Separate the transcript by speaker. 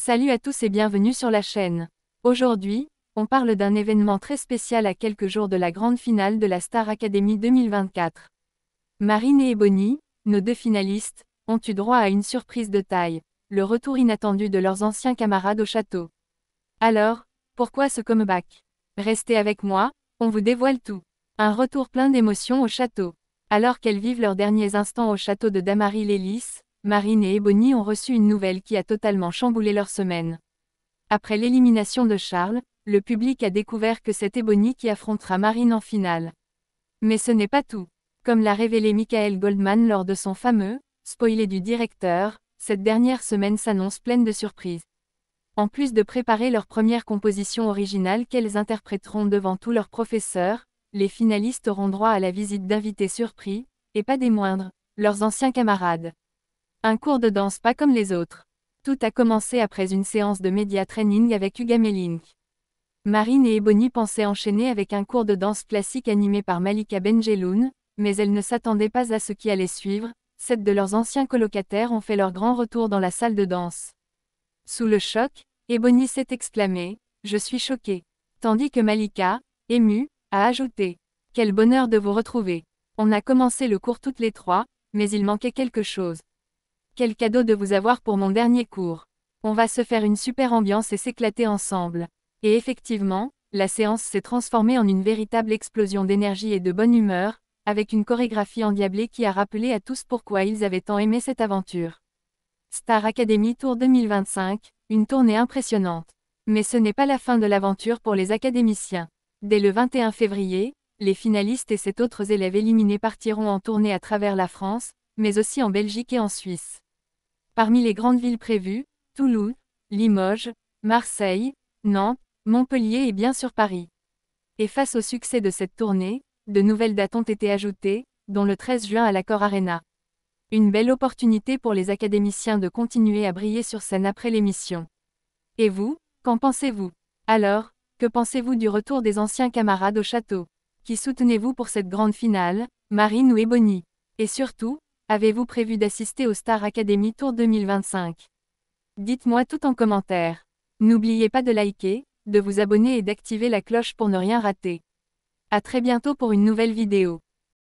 Speaker 1: Salut à tous et bienvenue sur la chaîne. Aujourd'hui, on parle d'un événement très spécial à quelques jours de la grande finale de la Star Academy 2024. Marine et Ebony, nos deux finalistes, ont eu droit à une surprise de taille, le retour inattendu de leurs anciens camarades au château. Alors, pourquoi ce comeback? Restez avec moi, on vous dévoile tout. Un retour plein d'émotions au château. Alors qu'elles vivent leurs derniers instants au château de Damary-Lélis, Marine et Ebony ont reçu une nouvelle qui a totalement chamboulé leur semaine. Après l'élimination de Charles, le public a découvert que c'est Ebony qui affrontera Marine en finale. Mais ce n'est pas tout. Comme l'a révélé Michael Goldman lors de son fameux « spoilé du directeur », cette dernière semaine s'annonce pleine de surprises. En plus de préparer leur première composition originale qu'elles interpréteront devant tous leurs professeurs, les finalistes auront droit à la visite d'invités surpris, et pas des moindres, leurs anciens camarades. Un cours de danse pas comme les autres. Tout a commencé après une séance de média training avec Huga Melink. Marine et Ebony pensaient enchaîner avec un cours de danse classique animé par Malika Benjeloun, mais elles ne s'attendaient pas à ce qui allait suivre. 7 de leurs anciens colocataires ont fait leur grand retour dans la salle de danse. Sous le choc, Ebony s'est exclamée « Je suis choquée », tandis que Malika, émue, a ajouté « Quel bonheur de vous retrouver. On a commencé le cours toutes les trois, mais il manquait quelque chose. Quel cadeau de vous avoir pour mon dernier cours. On va se faire une super ambiance et s'éclater ensemble. » Et effectivement, la séance s'est transformée en une véritable explosion d'énergie et de bonne humeur, avec une chorégraphie endiablée qui a rappelé à tous pourquoi ils avaient tant aimé cette aventure. Star Academy Tour 2025, une tournée impressionnante. Mais ce n'est pas la fin de l'aventure pour les académiciens. Dès le 21 février, les finalistes et 7 autres élèves éliminés partiront en tournée à travers la France, mais aussi en Belgique et en Suisse. Parmi les grandes villes prévues, Toulouse, Limoges, Marseille, Nantes, Montpellier et bien sûr Paris. Et face au succès de cette tournée, de nouvelles dates ont été ajoutées, dont le 13 juin à l'Accor Arena. Une belle opportunité pour les académiciens de continuer à briller sur scène après l'émission. Et vous, qu'en pensez-vous? Alors, que pensez-vous du retour des anciens camarades au château? Qui soutenez-vous pour cette grande finale, Marine ou Ebony? Et surtout, avez-vous prévu d'assister au Star Academy Tour 2025? Dites-moi tout en commentaire. N'oubliez pas de liker, de vous abonner et d'activer la cloche pour ne rien rater. À très bientôt pour une nouvelle vidéo.